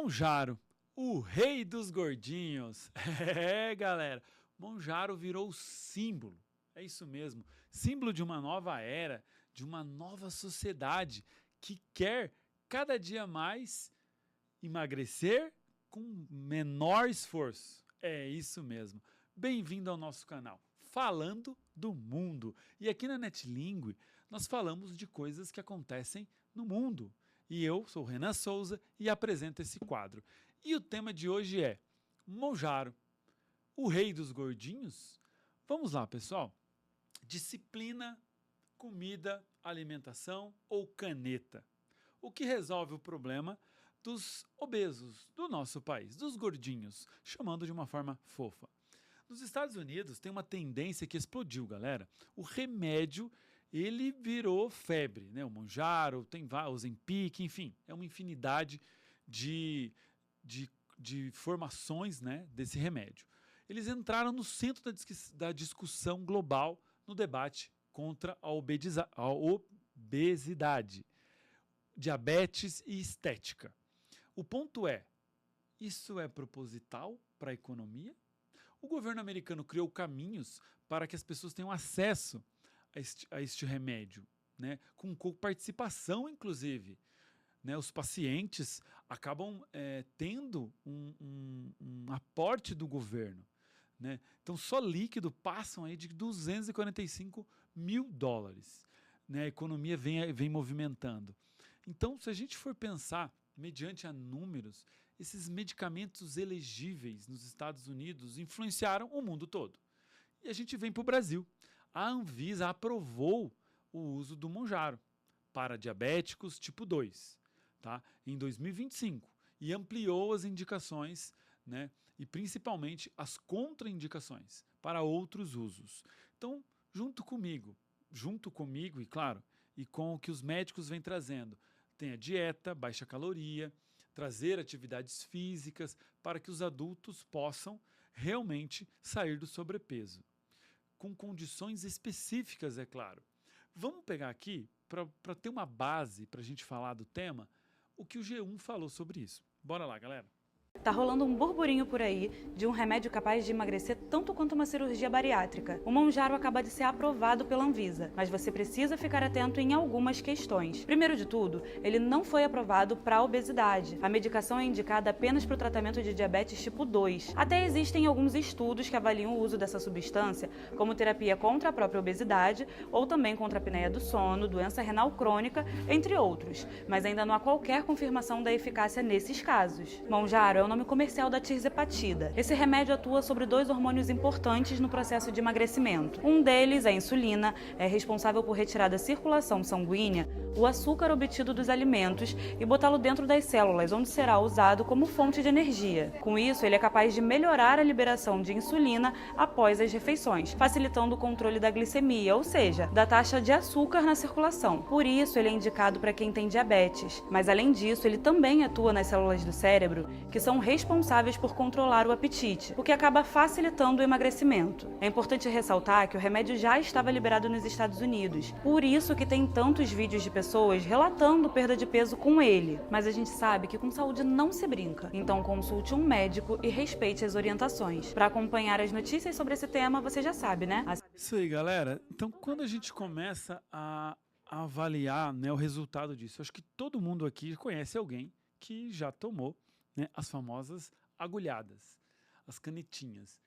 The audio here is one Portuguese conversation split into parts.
Monjaro, o rei dos gordinhos. É, galera, Monjaro virou símbolo. É isso mesmo, símbolo de uma nova era, de uma nova sociedade que quer cada dia mais emagrecer com menor esforço. É isso mesmo. Bem-vindo ao nosso canal, Falando do Mundo. E aqui na NetLingue nós falamos de coisas que acontecem no mundo. E eu sou o Renan Souza e apresento esse quadro. E o tema de hoje é Monjaro, o rei dos gordinhos? Vamos lá, pessoal. Disciplina, comida, alimentação ou caneta? O que resolve o problema dos obesos do nosso país, dos gordinhos, chamando de uma forma fofa. Nos Estados Unidos tem uma tendência que explodiu, galera. O remédio, ele virou febre, né? O Monjaro, tem o Ozempic, enfim, é uma infinidade de formações, né, desse remédio. Eles entraram no centro da discussão global no debate contra a obesidade, diabetes e estética. O ponto é, isso é proposital para a economia? O governo americano criou caminhos para que as pessoas tenham acesso a este remédio, né? Com participação, inclusive. Né? Os pacientes acabam tendo um aporte do governo. Né? Então, só líquido passam aí de 245 mil dólares. Né? A economia vem movimentando. Então, se a gente for pensar mediante a números, esses medicamentos elegíveis nos Estados Unidos influenciaram o mundo todo. E a gente vem para o Brasil. A Anvisa aprovou o uso do Monjaro para diabéticos tipo 2, tá? Em 2025 e ampliou as indicações, né? E principalmente as contraindicações para outros usos. Então, junto comigo e claro, e com o que os médicos vêm trazendo, tem a dieta, baixa caloria, trazer atividades físicas para que os adultos possam realmente sair do sobrepeso. Com condições específicas, é claro. Vamos pegar aqui, para ter uma base para a gente falar do tema, o que o G1 falou sobre isso. Bora lá, galera. Tá rolando um burburinho por aí de um remédio capaz de emagrecer tanto quanto uma cirurgia bariátrica. O Monjaro acaba de ser aprovado pela Anvisa, mas você precisa ficar atento em algumas questões. Primeiro de tudo, ele não foi aprovado para obesidade. A medicação é indicada apenas para o tratamento de diabetes tipo 2. Até existem alguns estudos que avaliam o uso dessa substância como terapia contra a própria obesidade ou também contra a apneia do sono, doença renal crônica, entre outros. Mas ainda não há qualquer confirmação da eficácia nesses casos. Monjaro é o nome comercial da tirzepatida. Esse remédio atua sobre dois hormônios importantes no processo de emagrecimento. Um deles, a insulina, é responsável por retirar da circulação sanguínea o açúcar obtido dos alimentos e botá-lo dentro das células, onde será usado como fonte de energia. Com isso, ele é capaz de melhorar a liberação de insulina após as refeições, facilitando o controle da glicemia, ou seja, da taxa de açúcar na circulação. Por isso, ele é indicado para quem tem diabetes. Mas, além disso, ele também atua nas células do cérebro, que são responsáveis por controlar o apetite, o que acaba facilitando o emagrecimento. É importante ressaltar que o remédio já estava liberado nos Estados Unidos, por isso que tem tantos vídeos de pessoas relatando perda de peso com ele. Mas a gente sabe que com saúde não se brinca, então consulte um médico e respeite as orientações. Para acompanhar as notícias sobre esse tema, você já sabe, né? Isso aí, galera. Então, quando a gente começa a avaliar, né, o resultado disso, eu acho que todo mundo aqui conhece alguém que já tomou, né, as famosas agulhadas, as canetinhas.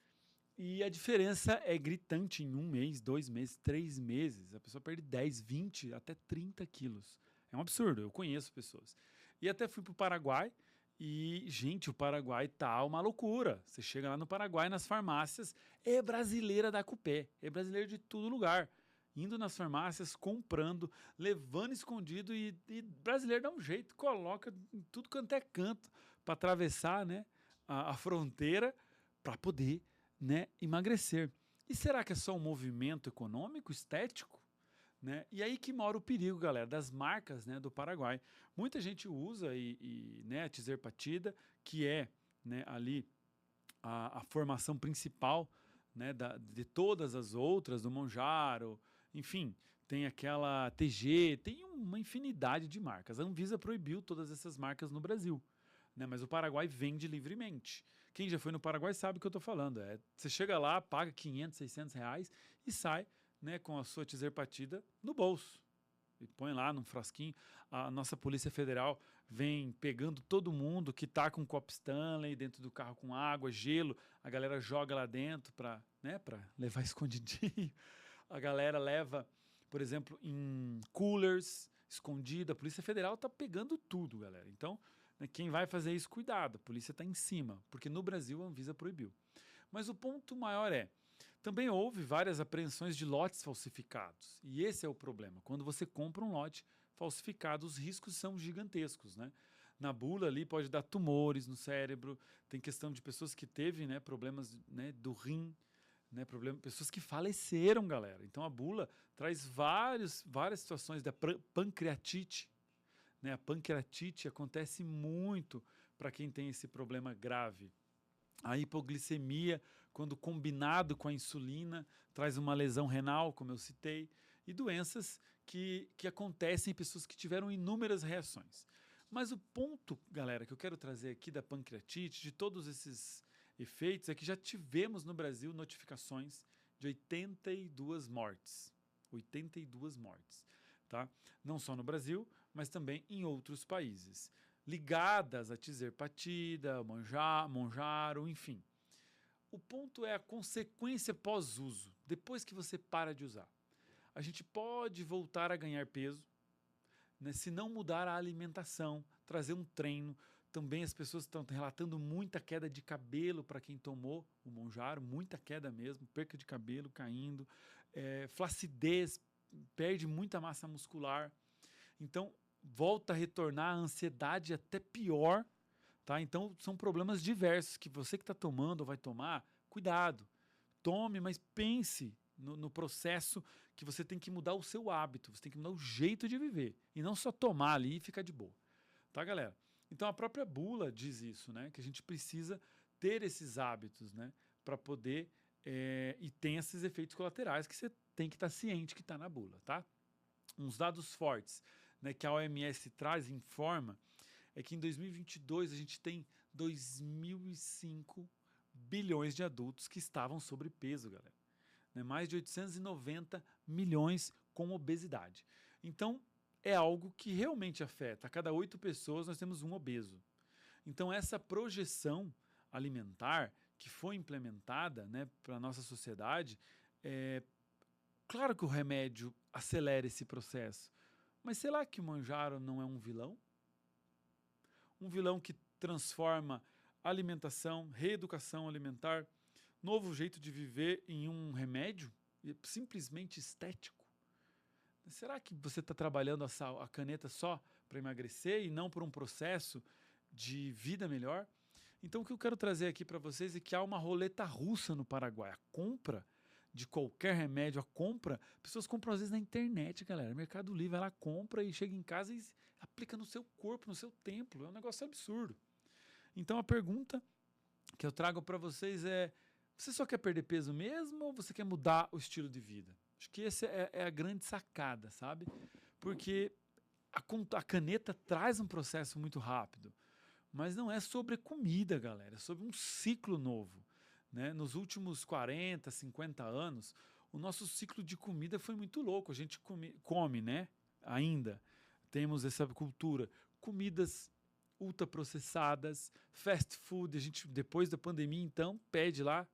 E a diferença é gritante em 1 mês, 2 meses, 3 meses. A pessoa perde 10, 20, até 30 quilos. É um absurdo, eu conheço pessoas. E até fui para o Paraguai e, gente, o Paraguai tá uma loucura. Você chega lá no Paraguai, nas farmácias, é brasileira da cupé, é brasileira de todo lugar. Indo nas farmácias, comprando, levando escondido e brasileiro dá um jeito, coloca em tudo quanto é canto para atravessar, né, a fronteira para poder, né, emagrecer. E será que é só um movimento econômico, estético? Né? E aí que mora o perigo, galera, das marcas, né, do Paraguai. Muita gente usa né, a tirzepatida, que é, né, ali a formação principal, né, de todas as outras, do Monjaro, enfim, tem aquela TG, tem uma infinidade de marcas. A Anvisa proibiu todas essas marcas no Brasil. né? Mas o Paraguai vende livremente. Quem já foi no Paraguai sabe o que eu estou falando. Você chega lá, paga 500, 600 reais e sai, né, com a sua Tizerpatida no bolso. E põe lá num frasquinho. A nossa Polícia Federal vem pegando todo mundo que tá com copo Stanley dentro do carro com água, gelo. A galera joga lá dentro para, né, para levar escondidinho. A galera leva, por exemplo, em coolers, escondido. A Polícia Federal tá pegando tudo, galera. Então, né, quem vai fazer isso, cuidado. A polícia tá em cima, porque no Brasil a Anvisa proibiu. Mas o ponto maior também houve várias apreensões de lotes falsificados. E esse é o problema. Quando você compra um lote falsificado, os riscos são gigantescos, né? Na bula ali pode dar tumores no cérebro, tem questão de pessoas que teve, né, problemas, né, do rim, né, pessoas que faleceram, galera. Então a bula traz várias situações da pancreatite. Né? A pancreatite acontece muito para quem tem esse problema grave. A hipoglicemia, quando combinado com a insulina, traz uma lesão renal, como eu citei, e doenças que acontecem em pessoas que tiveram inúmeras reações. Mas o ponto, galera, que eu quero trazer aqui da pancreatite, de todos esses efeitos, é que já tivemos no Brasil notificações de 82 mortes. 82 mortes, tá? Não só no Brasil, mas também em outros países, ligadas a Tizerpatida, Monjaro, enfim. O ponto é a consequência pós-uso, depois que você para de usar. A gente pode voltar a ganhar peso, né, se não mudar a alimentação, trazer um treino. Também as pessoas estão relatando muita queda de cabelo para quem tomou o Monjaro, muita queda mesmo, perca de cabelo caindo, flacidez, perde muita massa muscular. Então, volta a retornar a ansiedade até pior, tá? Então, são problemas diversos que você que está tomando ou vai tomar, cuidado. Tome, mas pense no processo que você tem que mudar o seu hábito, você tem que mudar o jeito de viver e não só tomar ali e ficar de boa. Tá, galera? Então, a própria bula diz isso, né? Que a gente precisa ter esses hábitos, né? Para poder... e tem esses efeitos colaterais que você tem que estar ciente que está na bula, tá? Uns dados fortes, né, que a OMS traz e informa é que em 2022 a gente tem 2.005 bilhões de adultos que estavam sobrepeso, galera. Né, mais de 890 milhões com obesidade. Então, é algo que realmente afeta. A cada 8 pessoas nós temos um obeso. Então, essa projeção alimentar que foi implementada, né, para a nossa sociedade, claro que o remédio acelera esse processo, mas será que o Monjaro não é um vilão? Um vilão que transforma alimentação, reeducação alimentar, novo jeito de viver em um remédio simplesmente estético? Será que você está trabalhando a caneta só para emagrecer e não por um processo de vida melhor? Então o que eu quero trazer aqui para vocês é que há uma roleta russa no Paraguai. A compra de qualquer remédio, pessoas compram às vezes na internet, galera. Mercado Livre, ela compra e chega em casa e aplica no seu corpo, no seu templo. É um negócio absurdo. Então a pergunta que eu trago para vocês é: você só quer perder peso mesmo ou você quer mudar o estilo de vida? Acho que essa é a grande sacada, sabe? Porque a caneta traz um processo muito rápido, mas não é sobre comida, galera. É sobre um ciclo novo. Né? Nos últimos 40, 50 anos, o nosso ciclo de comida foi muito louco. A gente come, né? Ainda temos essa cultura. Comidas ultraprocessadas, fast food. A gente, depois da pandemia, então, pede lá,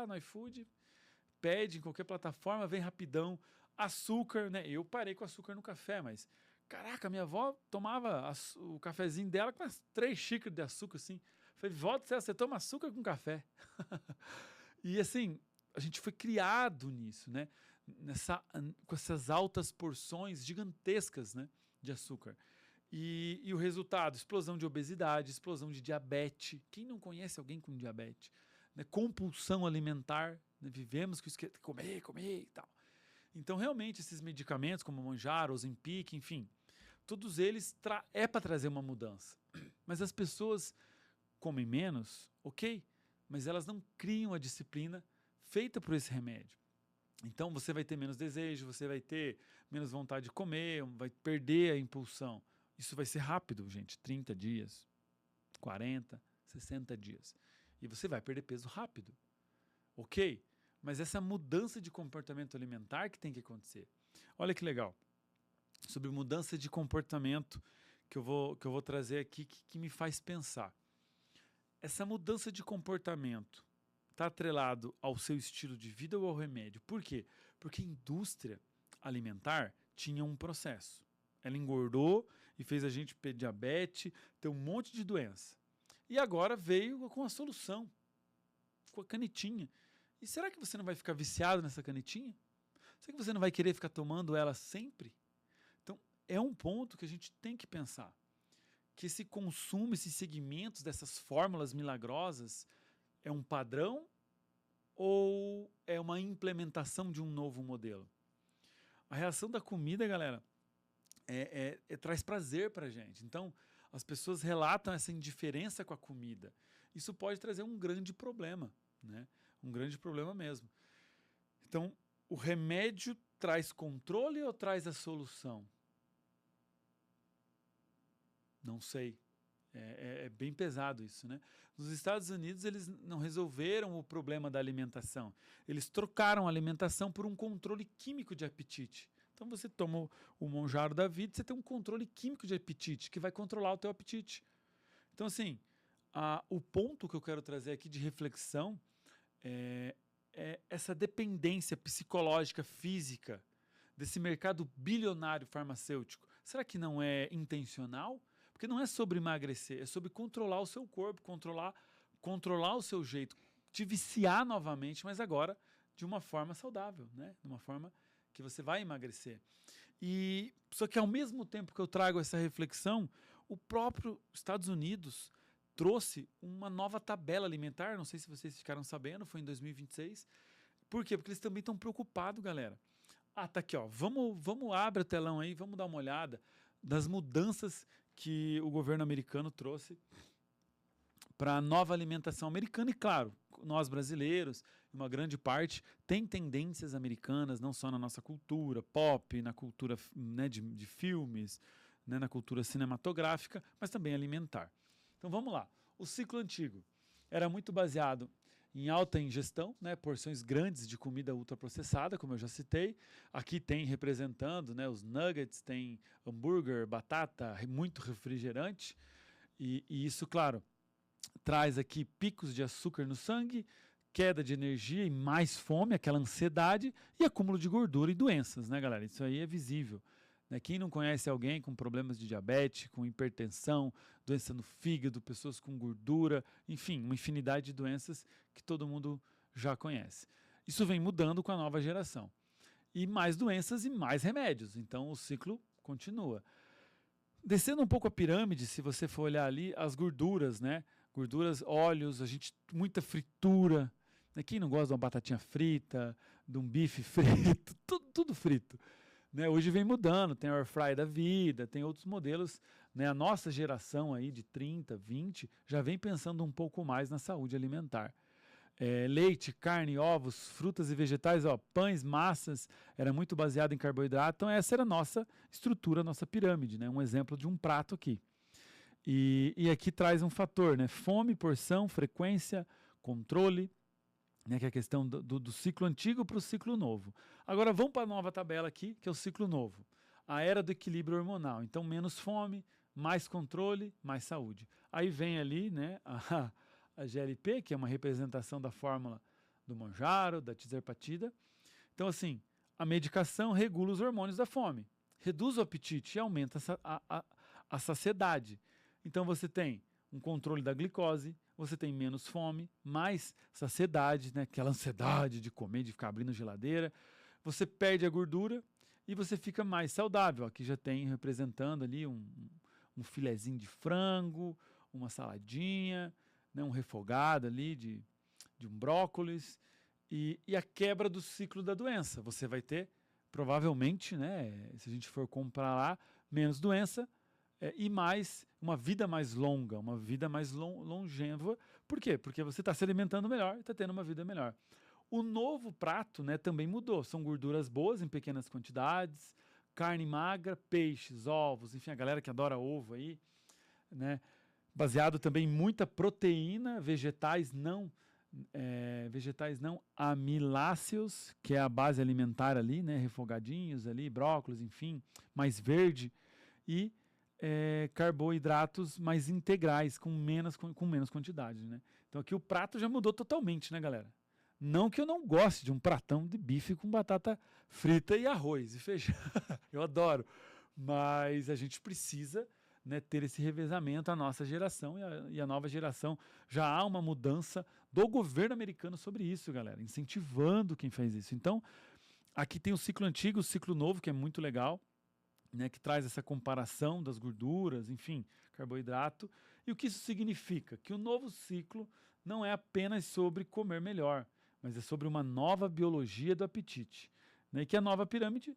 no iFood, pede em qualquer plataforma, vem rapidão. Açúcar, né? Eu parei com açúcar no café, mas caraca, minha avó tomava o cafezinho dela com 3 xícaras de açúcar, assim. Falei, vó do céu, você toma açúcar com café? E assim, a gente foi criado nisso, né? Com essas altas porções gigantescas, né, de açúcar. E o resultado, explosão de obesidade, explosão de diabetes. Quem não conhece alguém com diabetes? Né? Compulsão alimentar, né? Vivemos com isso que comer e tal. Então, realmente, esses medicamentos, como o Monjaro, Ozempic, enfim, todos eles para trazer uma mudança. Mas as pessoas comem menos, ok, mas elas não criam a disciplina feita por esse remédio. Então, você vai ter menos desejo, você vai ter menos vontade de comer, vai perder a impulsão. Isso vai ser rápido, gente, 30 dias, 40, 60 dias. E você vai perder peso rápido. Ok? Mas essa mudança de comportamento alimentar que tem que acontecer. Olha que legal. Sobre mudança de comportamento que eu vou trazer aqui que me faz pensar. Essa mudança de comportamento está atrelado ao seu estilo de vida ou ao remédio? Por quê? Porque a indústria alimentar tinha um processo. Ela engordou e fez a gente ter diabetes, ter um monte de doença. E agora veio com a solução, com a canetinha. E será que você não vai ficar viciado nessa canetinha? Será que você não vai querer ficar tomando ela sempre? Então, é um ponto que a gente tem que pensar. Que esse consumo, esses segmentos dessas fórmulas milagrosas é um padrão ou é uma implementação de um novo modelo? A reação da comida, galera, traz prazer pra gente. Então, as pessoas relatam essa indiferença com a comida. Isso pode trazer um grande problema, né? Um grande problema mesmo. Então, o remédio traz controle ou traz a solução? Não sei. É bem pesado isso, né? Nos Estados Unidos, eles não resolveram o problema da alimentação. Eles trocaram a alimentação por um controle químico de apetite. Então, você toma o Mounjaro da vida, você tem um controle químico de apetite, que vai controlar o teu apetite. Então, assim, o ponto que eu quero trazer aqui de reflexão é essa dependência psicológica, física, desse mercado bilionário farmacêutico. Será que não é intencional? Porque não é sobre emagrecer, é sobre controlar o seu corpo, controlar o seu jeito, te viciar novamente, mas agora de uma forma saudável, né? De uma forma que você vai emagrecer. Só que ao mesmo tempo que eu trago essa reflexão, o próprio Estados Unidos trouxe uma nova tabela alimentar, não sei se vocês ficaram sabendo, foi em 2026. Por quê? Porque eles também estão preocupados, galera. Tá aqui, ó. Vamos abrir o telão aí, vamos dar uma olhada das mudanças que o governo americano trouxe para a nova alimentação americana. E claro, nós brasileiros, uma grande parte, tem tendências americanas, não só na nossa cultura pop, na cultura, né, de filmes, né, na cultura cinematográfica, mas também alimentar. Então vamos lá. O ciclo antigo era muito baseado em alta ingestão, né, porções grandes de comida ultraprocessada, como eu já citei. Aqui tem representando, né, os nuggets, tem hambúrguer, batata, muito refrigerante. E isso, claro, traz aqui picos de açúcar no sangue, queda de energia e mais fome, aquela ansiedade e acúmulo de gordura e doenças, né, galera? Isso aí é visível. Quem não conhece alguém com problemas de diabetes, com hipertensão, doença no fígado, pessoas com gordura, enfim, uma infinidade de doenças que todo mundo já conhece. Isso vem mudando com a nova geração. E mais doenças e mais remédios. Então o ciclo continua. Descendo um pouco a pirâmide, se você for olhar ali, as gorduras, né? Gorduras, óleos, muita fritura. Quem não gosta de uma batatinha frita, de um bife frito, tudo frito. Né, hoje vem mudando, tem a Air Fry da vida, tem outros modelos, né, a nossa geração aí de 30, 20 já vem pensando um pouco mais na saúde alimentar. Leite, carne, ovos, frutas e vegetais, pães, massas, era muito baseado em carboidrato, então essa era a nossa estrutura, a nossa pirâmide, né, um exemplo de um prato aqui. E aqui traz um fator, né, fome, porção, frequência, controle, né, que é a questão do ciclo antigo para o ciclo novo. Agora vamos para a nova tabela aqui, que é o ciclo novo. A era do equilíbrio hormonal. Então, menos fome, mais controle, mais saúde. Aí vem ali, né, a GLP, que é uma representação da fórmula do Mounjaro, da Tizerpatida. Então, assim, a medicação regula os hormônios da fome, reduz o apetite e aumenta a saciedade. Então, você tem um controle da glicose, você tem menos fome, mais saciedade, né? Aquela ansiedade de comer, de ficar abrindo geladeira. Você perde a gordura e você fica mais saudável. Aqui já tem representando ali um filezinho de frango, uma saladinha, né? Um refogado ali de um brócolis e a quebra do ciclo da doença. Você vai ter, provavelmente, né? Se a gente for comprar lá, menos doença, e uma vida mais longa, uma vida mais longeva. Por quê? Porque você está se alimentando melhor e está tendo uma vida melhor. O novo prato, né, também mudou. São gorduras boas em pequenas quantidades, carne magra, peixes, ovos, enfim, a galera que adora ovo aí, né, baseado também em muita proteína, vegetais não amiláceos, que é a base alimentar ali, né, refogadinhos ali, brócolis, enfim, mais verde, e carboidratos mais integrais, com menos quantidade, né? Então aqui o prato já mudou totalmente, né, galera? Não que eu não goste de um pratão de bife com batata frita e arroz e feijão, eu adoro, mas a gente precisa, né, ter esse revezamento, a nossa geração e a nova geração. Já há uma mudança do governo americano sobre isso, galera, incentivando quem faz isso. Então, aqui tem o ciclo antigo, o ciclo novo, que é muito legal, né, que traz essa comparação das gorduras, enfim, carboidrato. E o que isso significa? Que o novo ciclo não é apenas sobre comer melhor, mas é sobre uma nova biologia do apetite. Né, e que a nova pirâmide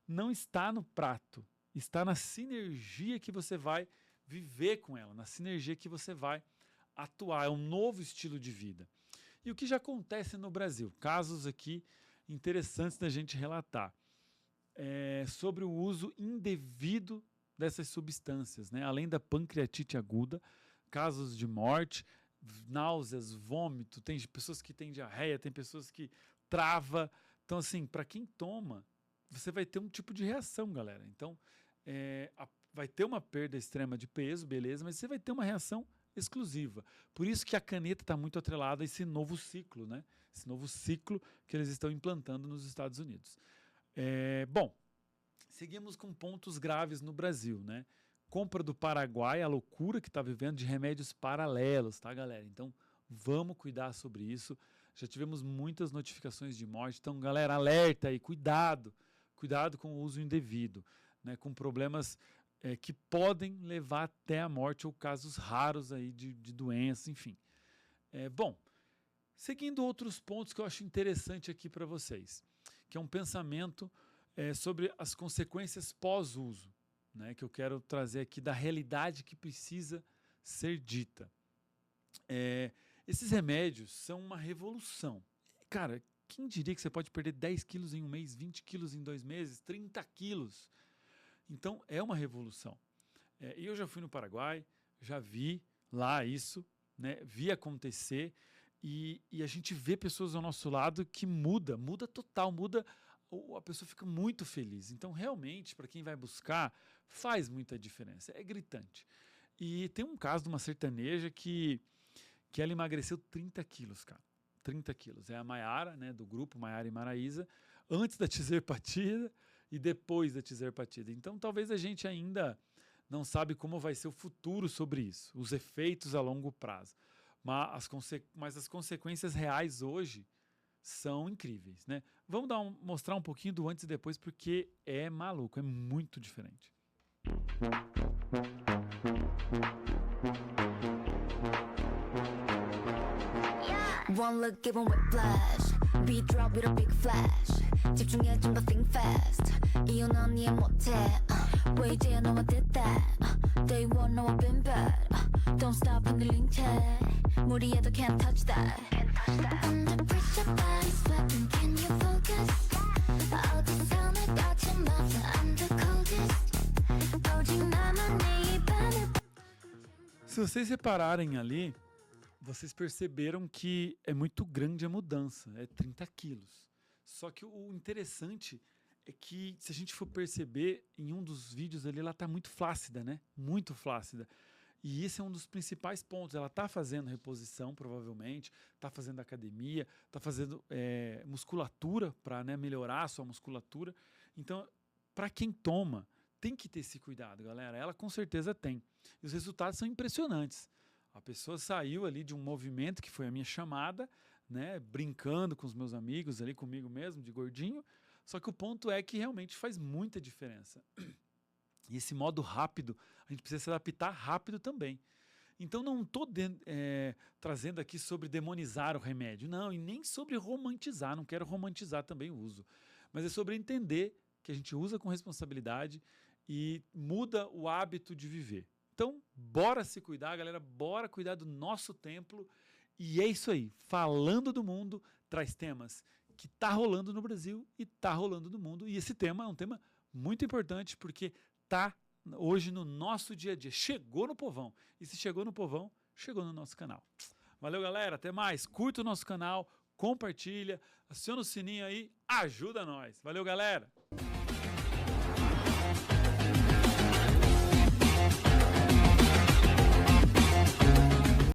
não está no prato, está na sinergia que você vai viver com ela, na sinergia que você vai atuar. É um novo estilo de vida. E o que já acontece no Brasil? Casos aqui interessantes da gente relatar. Sobre o uso indevido dessas substâncias, né? Além da pancreatite aguda, casos de morte, náuseas, vômito, tem pessoas que têm diarreia, tem pessoas que trava. Então, assim, para quem toma, você vai ter um tipo de reação, galera. Então, vai ter uma perda extrema de peso, beleza, mas você vai ter uma reação exclusiva. Por isso que a caneta está muito atrelada a esse novo ciclo, né? Esse novo ciclo que eles estão implantando nos Estados Unidos. Bom, seguimos com pontos graves no Brasil, né? Compra do Paraguai, a loucura que está vivendo de remédios paralelos, tá, galera? Então, vamos cuidar sobre isso. Já tivemos muitas notificações de morte, então, galera, alerta aí, cuidado com o uso indevido, né? Com problemas que podem levar até a morte ou casos raros aí de doenças, enfim. Bom, seguindo outros pontos que eu acho interessante aqui para vocês, que é um pensamento sobre as consequências pós-uso, né, que eu quero trazer aqui da realidade que precisa ser dita. Esses remédios são uma revolução. Cara, quem diria que você pode perder 10 quilos em um mês, 20 quilos em 2 meses, 30 quilos? Então, é uma revolução. E eu já fui no Paraguai, já vi lá isso, né, vi acontecer, e a gente vê pessoas ao nosso lado que muda total, a pessoa fica muito feliz. Então, realmente, para quem vai buscar, faz muita diferença, é gritante. E tem um caso de uma sertaneja que ela emagreceu 30 quilos, cara. 30 quilos. É a Maiara, né, do grupo Maiara e Maraísa, antes da Tiserpatida e depois da Tiserpatida. Então, talvez a gente ainda não sabe como vai ser o futuro sobre isso, os efeitos a longo prazo. Mas as consequências reais hoje são incríveis, né? Vamos mostrar um pouquinho do antes e depois, porque é maluco, é muito diferente. One look given whiplash, beat drop with a big flash. 집중해 좀 더 think fast. 이유는 이해 못해. 왜 이제야 너와 됐다. Day one 너와 been bad. Don't stop 흔들린 채. 무리해도 can't touch that. Under pressure, body sweating. Can you focus? 어디서 날 빠져나서 I'm the coldest. 오직 나만 네 입안을. Se vocês repararem ali, vocês perceberam que é muito grande a mudança, é 30 quilos. Só que o interessante é que, se a gente for perceber, em um dos vídeos ali, ela está muito flácida, né? Muito flácida. E esse é um dos principais pontos. Ela está fazendo reposição, provavelmente, está fazendo academia, está fazendo musculatura para, né, melhorar a sua musculatura. Então, para quem toma, tem que ter esse cuidado, galera. Ela com certeza tem. E os resultados são impressionantes. A pessoa saiu ali de um movimento que foi a minha chamada, né, brincando com os meus amigos ali, comigo mesmo, de gordinho. Só que o ponto é que realmente faz muita diferença. E esse modo rápido, a gente precisa se adaptar rápido também. Então não estou trazendo aqui sobre demonizar o remédio, não, e nem sobre romantizar, não quero romantizar também o uso. Mas é sobre entender que a gente usa com responsabilidade e muda o hábito de viver. Então, bora se cuidar, galera, bora cuidar do nosso templo. E é isso aí, Falando do Mundo traz temas que tá rolando no Brasil e tá rolando no mundo. E esse tema é um tema muito importante porque tá hoje no nosso dia a dia. Chegou no povão. E se chegou no povão, chegou no nosso canal. Valeu, galera. Até mais. Curta o nosso canal, compartilha, aciona o sininho aí, ajuda nós. Valeu, galera.